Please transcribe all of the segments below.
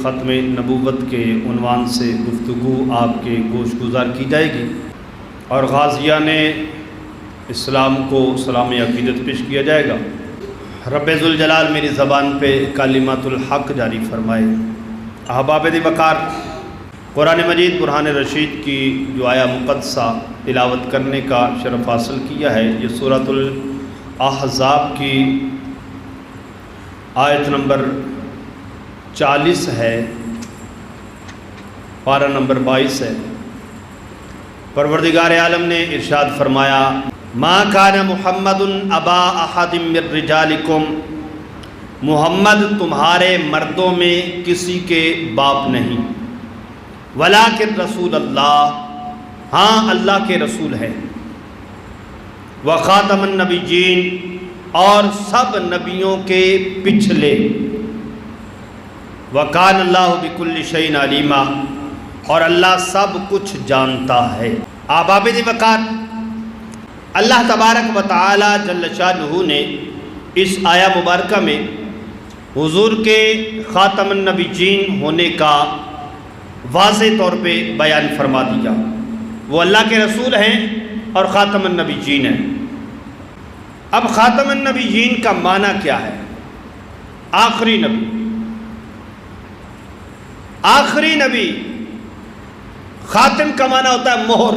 ختم نبوت کے عنوان سے گفتگو آپ کے گوش گزار کی جائے گی اور غازیان اسلام کو سلام عقیدت پیش کیا جائے گا۔ رب ذوالجلال میری زبان پہ کلمات الحق جاری فرمائے۔ احباب دی وقار، قرآن مجید برہان رشید کی جو آیا مقدسہ تلاوت کرنے کا شرف حاصل کیا ہے، یہ سورۃ الاحزاب کی آیت نمبر 40 ہے، پارہ نمبر 22 ہے۔ پروردگار عالم نے ارشاد فرمایا، ما کان محمد ابا احد من رجالکم، محمد تمہارے مردوں میں کسی کے باپ نہیں، ولکن رسول اللہ، ہاں اللہ کے رسول ہے، وخاتم النبیین، اور سب نبیوں کے پچھلے، وکان اللہ بکل شیء علیما، اور اللہ سب کچھ جانتا ہے۔ احباب دی وقار، اللہ تبارک و تعالی جل شانہ نے اس آیا مبارکہ میں حضور کے خاتم النبیین ہونے کا واضح طور پہ بیان فرما دیا۔ وہ اللہ کے رسول ہیں اور خاتم النبیین ہیں۔ اب خاتم النبیین کا معنی کیا ہے؟ آخری نبی، آخری نبی۔ خاتم کا معنی ہوتا ہے مہر،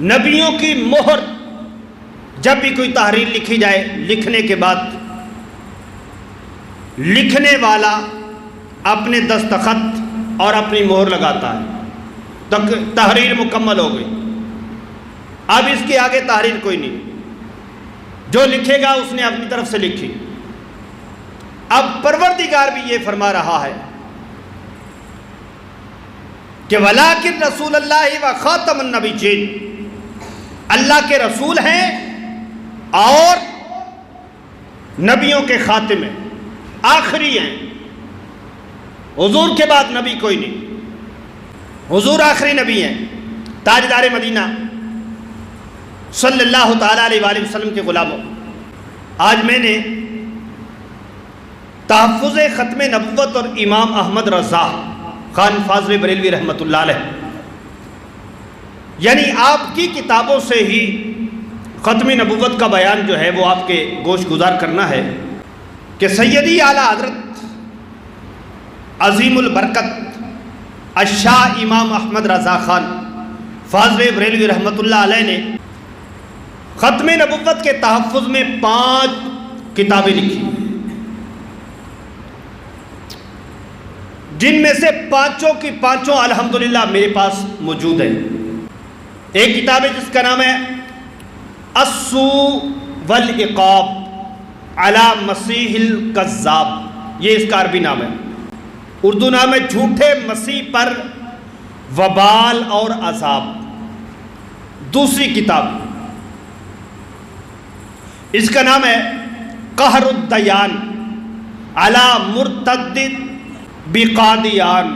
نبیوں کی مہر۔ جب بھی کوئی تحریر لکھی جائے، لکھنے کے بعد لکھنے والا اپنے دستخط اور اپنی مہر لگاتا ہے، تحریر مکمل ہو گئی۔ اب اس کے آگے تحریر کوئی نہیں، جو لکھے گا اس نے اپنی طرف سے لکھی۔ اب پروردگار بھی یہ فرما رہا ہے کہ وَلَٰكِن رسول اللہ و خاتم النبیین، اللہ کے رسول ہیں اور نبیوں کے خاتم ہیں، آخری ہیں۔ حضور کے بعد نبی کوئی نہیں، حضور آخری نبی ہیں، تاجدار مدینہ صلی اللہ تعالیٰ علیہ وآلہ وسلم کے غلاموں۔ آج میں نے تحفظ ختم نبوت اور امام احمد رضا خان فاضل بریلوی رحمۃ اللہ علیہ، یعنی آپ کی کتابوں سے ہی ختم نبوت کا بیان جو ہے وہ آپ کے گوش گزار کرنا ہے کہ سیدی اعلیٰ حضرت عظیم البرکت الشاہ امام احمد رضا خان فاضل بریلوی رحمۃ اللہ علیہ نے ختم نبوت کے تحفظ میں 5 کتابیں لکھی، جن میں سے 5 کی 5 الحمدللہ میرے پاس موجود ہیں۔ ایک کتاب ہے جس کا نام ہے السوء والعقاب علی مسیح الکذاب، یہ اس کا عربی نام ہے، اردو نام ہے جھوٹے مسیح پر وبال اور عذاب۔ دوسری کتاب اس کا نام ہے قہر الدیان علی مرتد بقادیان،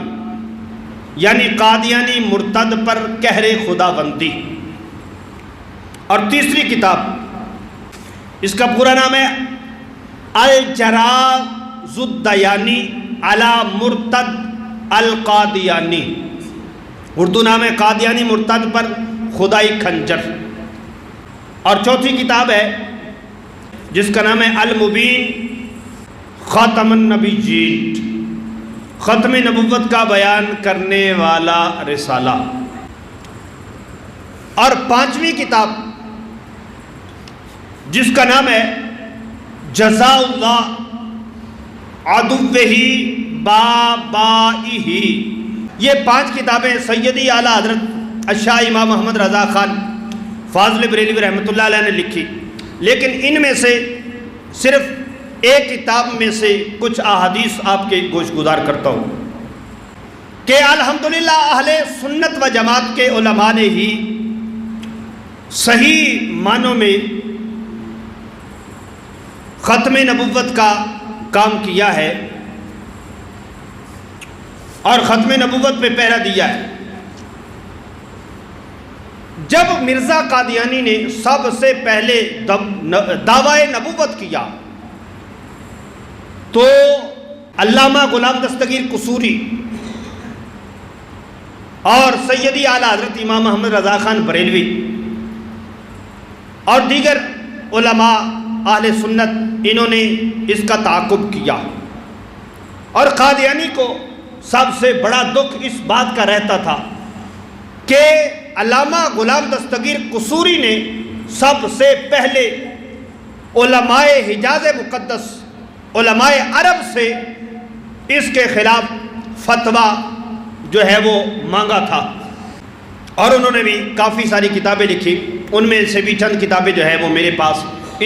یعنی قادیانی مرتد پر قہر خدا بندی۔ اور تیسری کتاب اس کا پورا نام ہے الجراز الدیانی علی مرتد القادیانی، اردو نام ہے قادیانی مرتد پر خدائی خنجر۔ اور چوتھی کتاب ہے جس کا نام ہے المبین خاتم النبیین، ختم نبوت کا بیان کرنے والا رسالہ۔ اور 5ویں کتاب جس کا نام ہے جزاء اللہ عدوہ بابائہ، یہ 5 کتابیں سیدی اعلیٰ حضرت الشاہ امام محمد رضا خان فاضل بریلوی رحمۃ اللہ علیہ نے لکھی، لیکن ان میں سے صرف ایک کتاب میں سے کچھ احادیث آپ کے گوش گزار کرتا ہوں کہ الحمدللہ اہل سنت و جماعت کے علماء نے ہی صحیح معنوں میں ختم نبوت کا کام کیا ہے اور ختم نبوت پہ پہرا دیا ہے۔ جب مرزا قادیانی نے سب سے پہلے دعویٰ نبوت کیا تو علامہ غلام دستگیر قصوری اور سیدی اعلیٰ حضرت امام محمد رضا خان بریلوی اور دیگر علماء اہل سنت انہوں نے اس کا تعاقب کیا، اور قادیانی کو سب سے بڑا دکھ اس بات کا رہتا تھا کہ علامہ غلام دستگیر قصوری نے سب سے پہلے علماء حجاز مقدس، علماء عرب سے اس کے خلاف فتویٰ جو ہے وہ مانگا تھا، اور انہوں نے بھی کافی ساری کتابیں لکھی۔ ان میں سے بھی چند کتابیں جو ہے وہ میرے پاس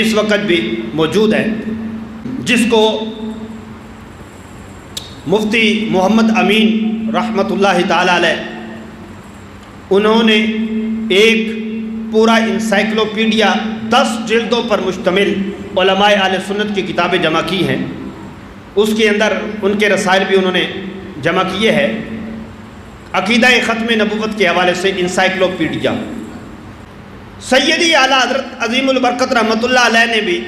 اس وقت بھی موجود ہیں، جس کو مفتی محمد امین رحمۃ اللہ تعالی علیہ انہوں نے ایک پورا انسائکلوپیڈیا 10 جلدوں پر مشتمل علماء اہل سنت کی کتابیں جمع کی ہیں۔ اس کے اندر ان کے رسائل بھی انہوں نے جمع کیے ہیں۔ عقیدہ ختم نبوت کے حوالے سے انسائکلوپیڈیا، سیدی اعلیٰ حضرت عظیم البرکت رحمۃ اللہ علیہ نے بھی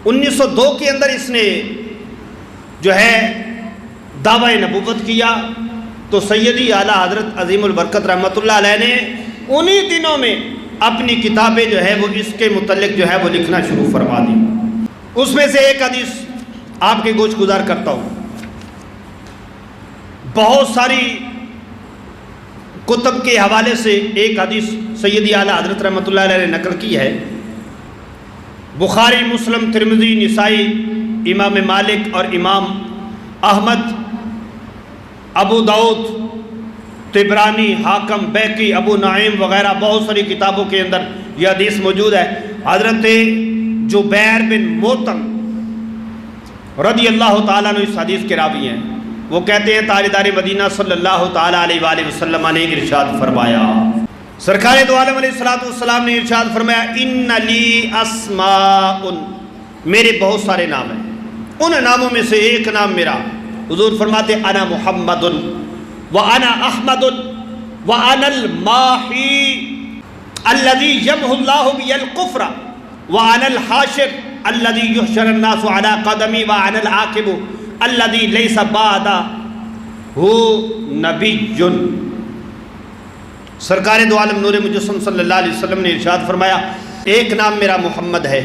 1902 کے اندر اس نے جو ہے دعوی نبوت کیا، تو سیدی اعلیٰ حضرت عظیم البرکت رحمۃ اللہ علیہ نے انہی دنوں میں اپنی کتابیں جو ہے وہ اس کے متعلق جو ہے وہ لکھنا شروع فرما دی۔ اس میں سے ایک حدیث آپ کے گوش گزار کرتا ہوں۔ بہت ساری کتب کے حوالے سے ایک حدیث سیدی اعلیٰ حضرت رحمۃ اللہ علیہ نے نقل کی ہے۔ بخاری، مسلم، ترمذی، نسائی، امام مالک اور امام احمد، ابو داؤد، طبرانی، حاکم، بیہقی، ابو نعیم وغیرہ بہت ساری کتابوں کے اندر یہ حدیث موجود ہے۔ حضرت جبیر بن موتم رضی اللہ تعالیٰ عنہ اس حدیث کے راوی ہیں۔ وہ کہتے ہیں تاجدار مدینہ صلی اللہ تعالیٰ علیہ وآلہ وسلم نے ارشاد فرمایا، سرکار دو عالم علیہ السلام نے ارشاد فرمایا، ان لی اسماء، میرے بہت سارے نام ہیں، ان ناموں میں سے ایک نام میرا، حضور فرماتے انا محمد وانا احمد وانا الماحی الذی یمحو اللہ بی الکفر وانا الحاشر الذی یحشر الناس علی قدمی وانا العاقب الذی لیس بعدہ نبی۔ سرکار دو عالم نور مجسم صلی اللہ علیہ وسلم نے ارشاد فرمایا، ایک نام میرا محمد ہے،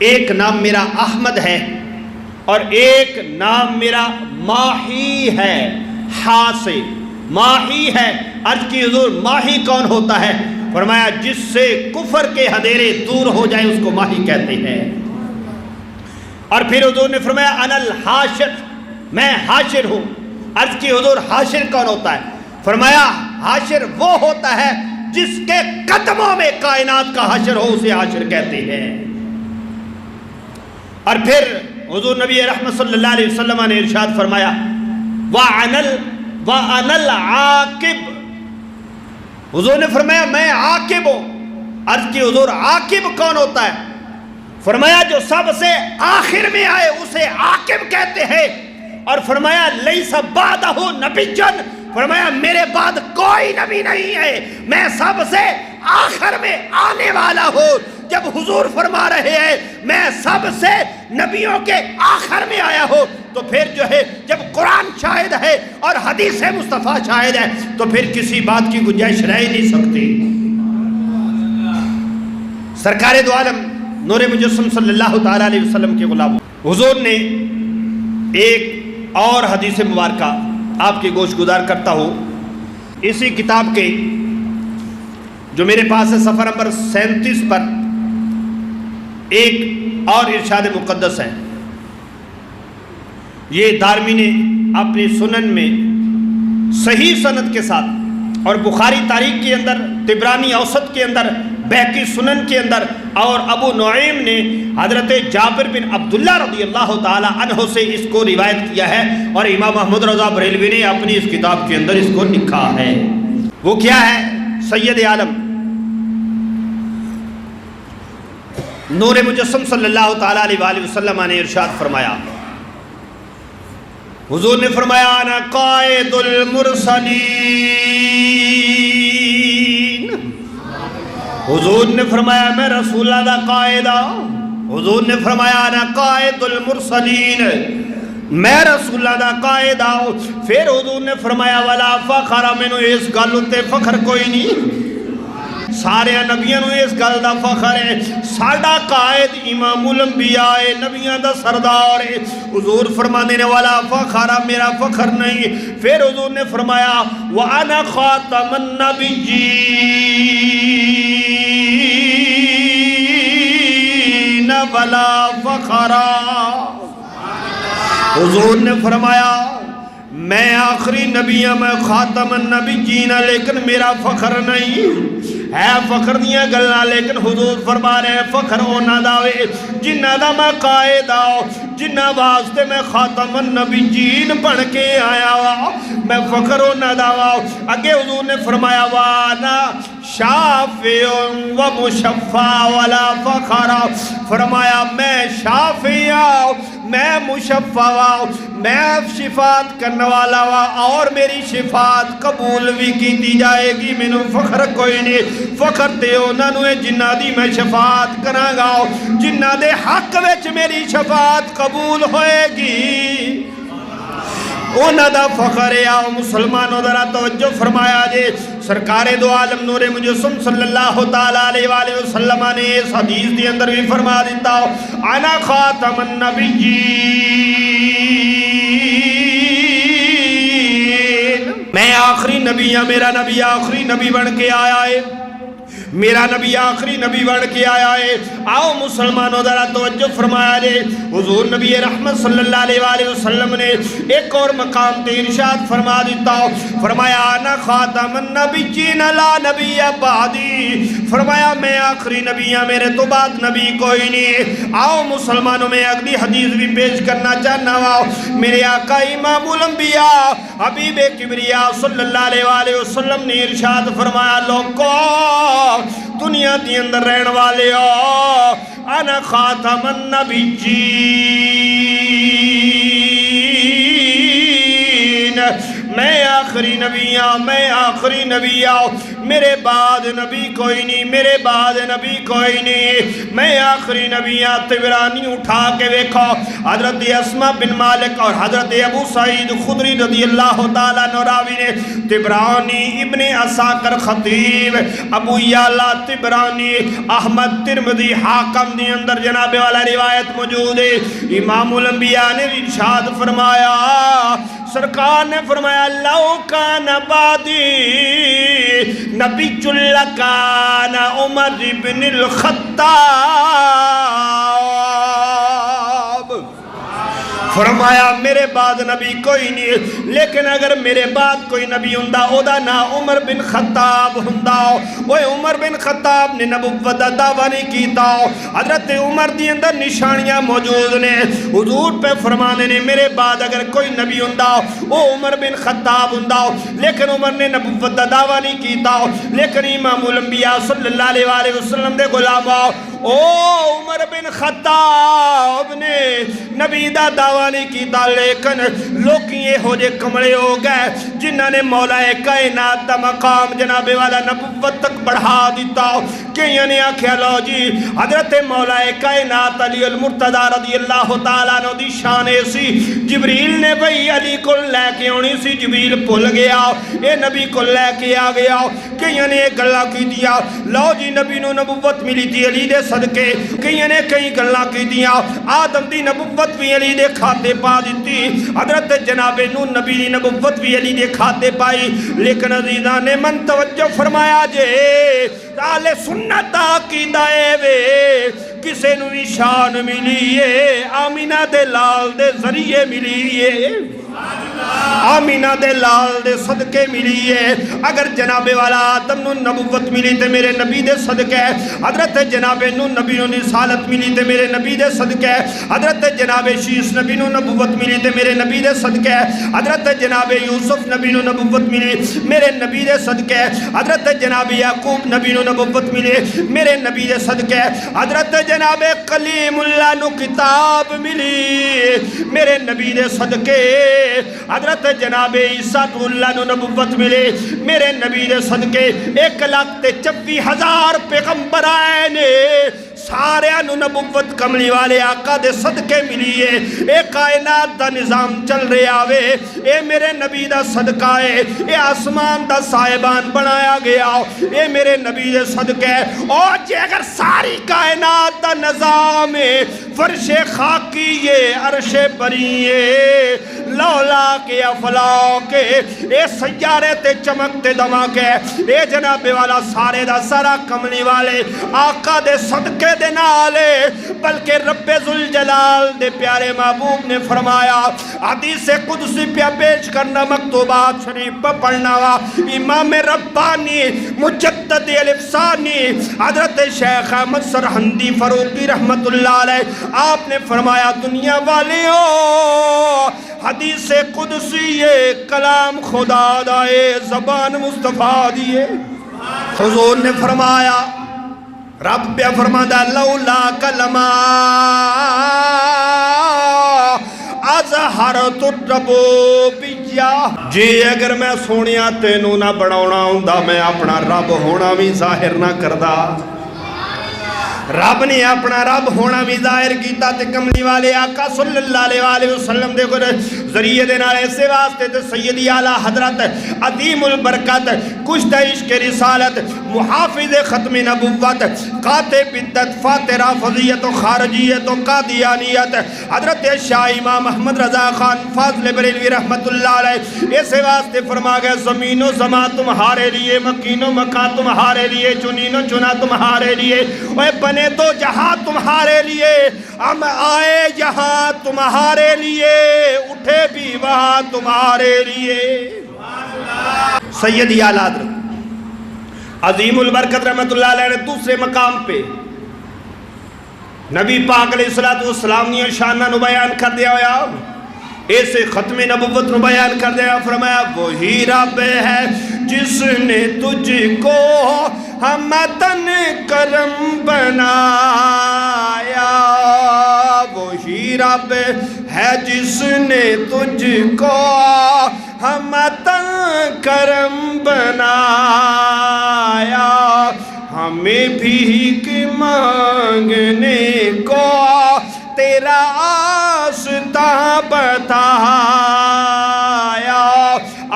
ایک نام میرا احمد ہے، اور ایک نام میرا ماحی ہے، ہاں سے ماحی ہے۔ عرض کی حضور ماحی کون ہوتا ہے؟ فرمایا جس سے کفر کے ہدیرے دور ہو جائیں اس کو ماحی کہتے ہیں۔ اور پھر حضور نے فرمایا انا الحاشر، میں حاشر ہوں۔ عرض کی حضور حاشر کون ہوتا ہے؟ فرمایا حاشر وہ ہوتا ہے جس کے قدموں میں کائنات کا حشر ہو، اسے حاشر کہتے ہیں۔ اور پھر حضور نبی رحمت صلی اللہ علیہ وسلم نے ارشاد فرمایا وَأَنَا الْعَاقِبُ، حضور نے فرمایا میں عاقب ہوں۔ عرض کی حضور عاقب کون ہوتا ہے؟ فرمایا جو سب سے آخر میں آئے اسے عاقب کہتے ہیں۔ اور فرمایا لیس بعدہ نبی، فرمایا میرے بعد کوئی نبی نہیں ہے، میں سب سے آخر میں آنے والا ہوں۔ جب حضور فرما رہے ہیں میں سب سے نبیوں کے آخر میں آیا ہوں، تو پھر جو ہے جب قرآن شاہد ہے اور حدیث مصطفیٰ شاہد ہے تو پھر کسی بات کی گنجائش رہ ہی نہیں سکتی۔ سرکار دو عالم نور مجسم صلی اللہ تعالیٰ علیہ وسلم کے غلام حضور نے ایک اور حدیث مبارکہ آپ کے گوش گزار کرتا ہوں۔ اسی کتاب کے جو میرے پاس ہے صفحہ نمبر 37 پر ایک اور ارشاد مقدس ہے۔ یہ دارمی نے اپنی سنن میں صحیح سند کے ساتھ، اور بخاری تاریخ کے اندر، طبرانی اوسط کے اندر، بیہقی سنن کے اندر، اور ابو نعیم نے حضرت جابر بن عبداللہ رضی اللہ تعالی عنہ سے اس کو روایت کیا ہے، اور امام محمد رضا بریلوی نے اپنی اس کتاب کے اندر اس کو لکھا ہے۔ وہ کیا ہے؟ سید عالم نور مجسم صلی اللہ تعالی علیہ وآلہ وسلم نے ارشاد فرمایا، حضور نے فرمایا انا قائد المرسلین، حضور نے فرمایا میں رسول اللہ دا قائد ہوں۔ حضور نے فرمایا انا قائد المرسلین، میں رسول اللہ دا قائد آؤ. پھر حضور نے فرمایا ولا فخر, مینوں اس گل تے فخر کوئی نہیں, سارے نبیوں اس گل دا فخر ہے ساڈا قائد امام الانبیاء ہے, نبیوں دا سردار ہے. حضور فرمانے نے والا فخر, میرا فخر نہیں. پھر حضور نے فرمایا وانا خاتم النبیین ولا فخر. حضور نے فرمایا میں آخری نبی ہوں, میں خاتم النبیین, لیکن میرا فخر نہیں ہے. فخر دیاں گلاں لیکن حضور فرما رہے ہیں فخر ہونا داوے جنہ دا میں قائد آؤ, جنہ واسطے میں خاتم النبیین بن کے آیا وا, میں فخر ہونا داوا. اگے حضور نے فرمایا وانا شافع و مشفع ولا فخر. فرمایا میں شافع آؤ, میں مشفع آؤ, میں شفاعت کرنے والا وا اور میری شفاعت قبول بھی کی جائے گی. مینوں فخر کوئی نہیں, فخر تے انہاں نوں جنہ دی میں شفاعت کراں گا, جنہ دے حق وچ میری شفاعت قبول ہوئے گی, انہاں دا فخر ہے. آؤ مسلمانوں ذرا توجہ فرمایا جے. سرکار دو عالم نور مجسم صلی اللہ تعالیٰ علیہ وآلہ وسلم نے اس حدیث دی اندر بھی فرما دیتا انا خاتم النبیین, میں آخری نبی ہوں, میرا نبی آخری نبی بن کے آیا ہے, میرا نبی آخری نبی بن کے آیا ہے. آؤ مسلمانوں ذرا توجہ فرمایا جے. حضور نبی رحمت صلی اللہ علیہ وآلہ وسلم نے ایک اور مقام تے ارشاد فرما دیتا, فرمایا انا خاتم النبیین لا نبی بعدی. فرمایا میں آخری نبی ہوں, میرے تو بعد نبی کوئی نہیں. آؤ مسلمانوں میں اگلی حدیث بھی پیش کرنا چاہنا ہوں. میرے آقا امام الانبیاء حبیب کبریا صلی اللہ علیہ وآلہ وسلم نے ارشاد فرمایا لوگوں دنیا دی اندر رہن والے ہو, انا خاتم النبیین, میں آخری نبی ہوں, میں آخری نبی ہوں, میرے بعد نبی کوئی نہیں, میرے بعد نبی کوئی نہیں, میں آخری نبی ہوں. طبرانی اٹھا کے دیکھو حضرت اسما بن مالک اور حضرت ابو سعید خدری رضی اللہ تعالیٰ نراوی نے طبرانی, ابن عساکر خطیب, ابو یعلا طبرانی, احمد ترمذی حاکم دی اندر جناب والا روایت موجود ہے. امام الانبیاء نے ارشاد فرمایا, سرکار نے فرمایا لو کان بعدی نبی لکان عمر بن الخطاب. فرمایا میرے بعد نبی کوئی نہیں, لیکن اگر میرے بعد کوئی نبی ہوندا او دا نا عمر بن خطاب ہوندا. وہ عمر بن خطاب نے نبوت دا دعویٰ نہیں کیتا. حضرت عمر دی اندر نشانیاں موجود نے. حضور پہ فرمانے نے میرے بعد اگر کوئی نبی ہوندا وہ عمر بن خطاب ہوندا, لیکن عمر نے نبوت دا دعویٰ نہیں کیتا. لیکن امام الانبیاء صلی اللہ علیہ وآلہ وسلم دے غلام او عمر بن خطاب نے نبی دا دعویٰ نہیں کیتا, لیکن لوگ یہ ہو جے کمڑے ہو گئے جنہاں نے مولا کائنات دا مقام جناب والا نبوت تک بڑھا دیتا. کہیں نے آکھیا لو جی حضرت مولا کائنات علی المرتضی رضی اللہ تعالیٰ عنہ دی شان ایسی, جبریل نے بھئی علی کو لے کے ہونی سی, جبریل بھول گیا, اے نبی کو لے کے آ گیا. کہیں نے ایک گلہ کی دیا لو جی نبی نو نبوت ملی تھی علی دے صدقے, کہیں نے کئی گلہ کی دیا آدم دی نبوت بھی علی دے کھاتے پا دیتی, حضرت جناب نو نبی دی نبوت بھی علی دے کھاتے پائی. لیکن عزیزاں نے من توجہ فرمایا جے اہل سنت عقیدہ وے کسے نو بھی شان ملی ہے آمینہ دے لال دے ذریعے ملی ہے, آمینہ دے لال دے صدقے ملی ہے. اگر جناب والا آدم نو نبوت ملی تے میرے نبی دے صدقے, حضرت جناب نو نبی نو رسالت ملی تے میرے نبی دے صدقے, حضرت جناب شیس نبی نو نبوت ملی تے میرے نبی دے صدقے, حضرت جناب یوسف نبی نو نبوت ملی میرے نبی دے صدقے, حضرت جناب یعقوب نبی نو نبوت ملی میرے نبی دے صدقے, حضرت جناب کلیم اللہ نو کتاب ملی میرے نبی دے صدقے, حضرت جناب عیسیٰ اللہ نو نبوت ملے میرے نبی دے صدقے. 1,24,000 پیغمبر آئے نے سارے نو نبوت کملی والے آقا دے صدقے ملیے، اے کائنات دا نظام چل رہے آوے، اے میرے نبی دا صدقہ ہے، اے آسمان دا صاحبان بنایا گیا، اے میرے نبی دے صدقے، اور جے اگر ساری کائنات دا نظام ہے، فرش خاکیے عرش بریے لولا کے افلاک، اے سیارے تے چمکتے دماکے، اے جناب والا سارے دا سارا کملی والے آقا دے صدقے دے نالے، بلکہ رب ذوالجلال دے پیارے محبوب نے فرمایا، حدیث قدسی پہ پیش کرنا، مکتوبات شریف پہ پڑھنا، امام ربانی مجدد الافسانی حضرت شیخ احمد سرہندی فاروقی رحمت اللہ علیہ، آپ نے فرمایا دنیا والیوں، حدیث قدسی یہ کلام خدا دائے زبان مصطفیٰ دیئے۔ حضور نے فرمایا، رب پہ فرمایا لولا کلمہ ازہرت الربوبیہ، جی اگر میں سونیا تینوں نہ بڑھونا ہوندا، میں اپنا رب ہونا بھی ظاہر نہ کردہ۔ رب نے اپنا رب ہونا بھی ظاہر کیتا تے کملی والے آقا صلی اللہ علیہ وسلم دے ذریعے دے نال ایسے واسطے تے سیدی اعلیٰ حضرت عظیم البرکت کشتہ عشق رسالت محافظ ختم نبوت قاتب بدت فاتح رافضیت و خارجیت و قادیانیت حضرت شاہ امام محمد رضا خان فاضل بریلوی رحمت اللہ علیہ ایسے واسطے فرما گئے زمین و زمان تمہارے لیے، مکین و مکان تمہارے لیے، چنین و چنا تمہارے لیے، اے بنے تو جہاں تمہارے لیے، ہم آئے یہاں تمہارے لیے، اٹھے بھی وہاں تمہارے لیے۔ سیدی اعلیٰ حضرت عظیم البرکت رحمت اللہ علیہ نے دوسرے مقام پہ نبی پاک علیہ السلام نے شانہ نو بیان کر دیا ہویا، ایسے ختم نبوت نو بیان کر دیا، فرمایا وہی رب ہے جس نے تجھ کو ہمتن کرم بنایا، وہی رب ہے جس نے تجھ کو ہمتن کرم بنایا، ہمیں بھی مانگنے کو تیرا آستہ بتایا۔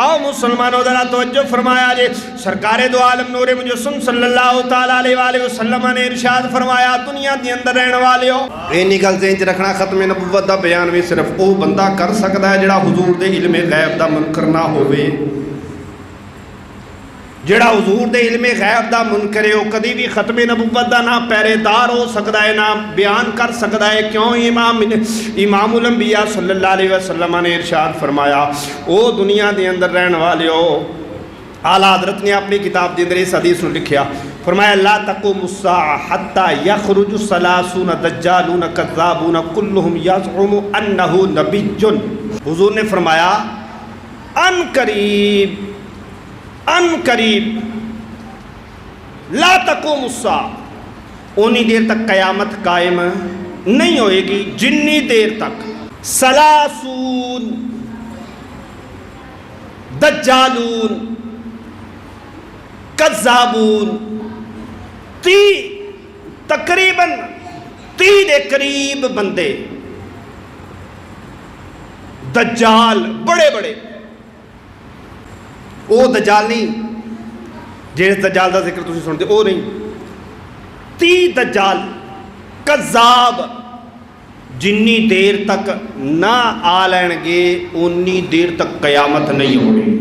آؤ مسلمانوں ذرا توجہ فرمایا جی، سرکار دو عالم نور مجسم صلی اللہ تعالیٰ علیہ وسلم نے ارشاد فرمایا، دنیا دی اندر رہنے والے ہو، اینی گل ذہن چ رکھنا، ختم نبوت دا بیان بھی صرف وہ بندہ کر سکتا ہے جڑا حضور دے علم غیب دا منکر نہ ہوئے، جڑا حضور دے علم غیب دا منکر ہے، وہ کدی بھی ختم نبوت دا نہ پہرے دار ہو سکتا ہے، نہ بیان کر سکتا ہے۔ کیوں؟ امام الانبیاء صلی اللہ علیہ وسلم نے ارشاد فرمایا، او دنیا دے اندر رہنے والے ہو، اعلیٰ حضرت نے اپنی کتاب دے اندر اس حدیث کو لکھیا، فرمایا لا تقوم الساعة حتى يخرج 30 دجالون کذابون کلہم یزعم انہ نبی۔ حضور نے فرمایا ان قریب لا تقوم الساعة، اونی دیر تک قیامت قائم نہیں ہوئے گی جنی دیر تک 30 دجالون کذابون، تقریباً 30 دے قریب بندے دجال بڑے بڑے، وہ دجال نہیں جس دجال دا ذکر تسی سنتے وہ نہیں، 30 دجال کذاب جنی دیر تک نہ آ لین گے انی دیر تک قیامت نہیں ہو رہی۔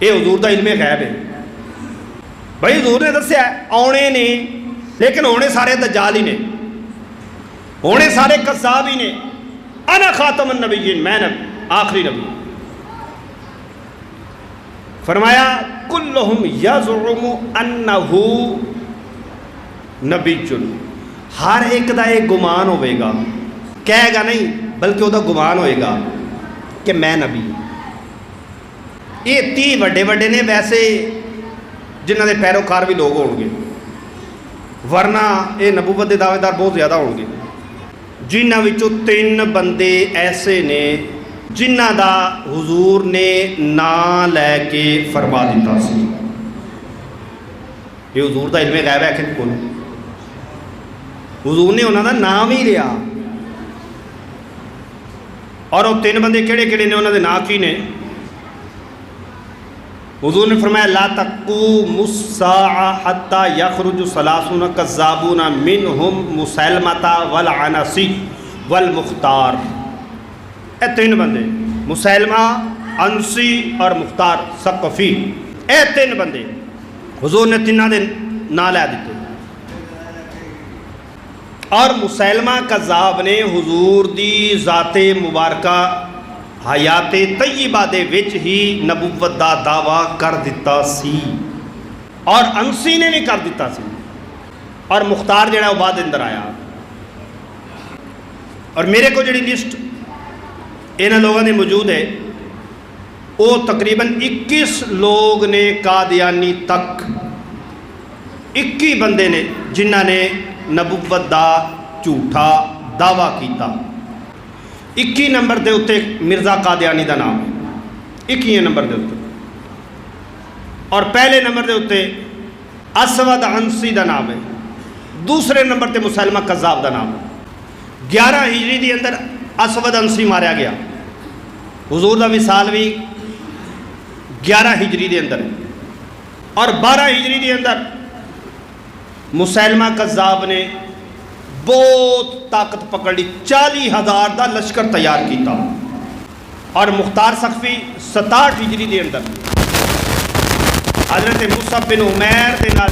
یہ حضور دا علم غیب ہے بھائی، حضور نے دسیا آنے نے، لیکن ہونے سارے دجال ہی نے، ہونے سارے کذاب ہی نے۔ انا خاتم النبیین، میں آخری نبی۔ فرمایا کلہم یزعم انہ نبی، ہر ایک دا ایک گمان ہوئے گا، کہے گا نہیں بلکہ وہ دا گمان ہوئے گا کہ میں نبی۔ یہ 30 وڈے وڈے نے، ویسے جنہاں دے پیروکار بھی لوگ ہوں گے، ورنہ یہ نبوت دے دعوے دار بہت زیادہ ہوں گے۔ جنہاں وچوں 3 بندے ایسے نے جنہاں دا حضور نے نا لے کے فرما دیتا سی۔ یہ حضور دا علم غیب ہے کہ کون؟ حضور نے انہوں کا نام ہی لیا. اور وہ 3 بندے کہڑے کہڑے نے، انہوں کے نام کی نے؟ حضور نے فرمایا لا تقوم الساعہ حتی یخرج 30 کذابون منہم مسیلمۃ والعنسی والمختار. اے 3 بندے، مسیلمہ، انسی اور مختار ثقفی، اے 3 بندے حضور نے 3 دے نام لے دیتے. اور مسیلمہ کذاب نے حضور دی ذات مبارکہ حیات طیبہ دے وچ ہی نبوت دا دعویٰ کر دیتا سی، اور انسی نے بھی کر دیتا سی، اور مختار جڑا وہ بعد اندر آیا. اور میرے کو جڑی لسٹ انہاں لوگوں نے موجود ہے، وہ تقریباً 21 لوگ نے قادیانی تک، 21 بندے نے جنہ نے نبوت دا جھوٹا دعویٰ کیتا. 21 نمبر دے اتنے مرزا قادیانی دا نام ہے، 21 نمبر دے اتنے. اور پہلے نمبر دے اتنے اسود انسی دا نام ہے. دوسرے نمبر تے مسلمہ کذاب دا نام ہے. 11 ہجری دی اندر اسود انسی ماریا گیا. حضور دا وصال بھی 11 ہجری دے اندر ہے. اور 12 ہجری دے اندر مسلمہ کذاب نے بہت طاقت پکڑ لی، 40,000 دا لشکر تیار کیتا. اور مختار ثقفی 67 ہجری دے اندر حضرت مصعب بن عمیر دے نال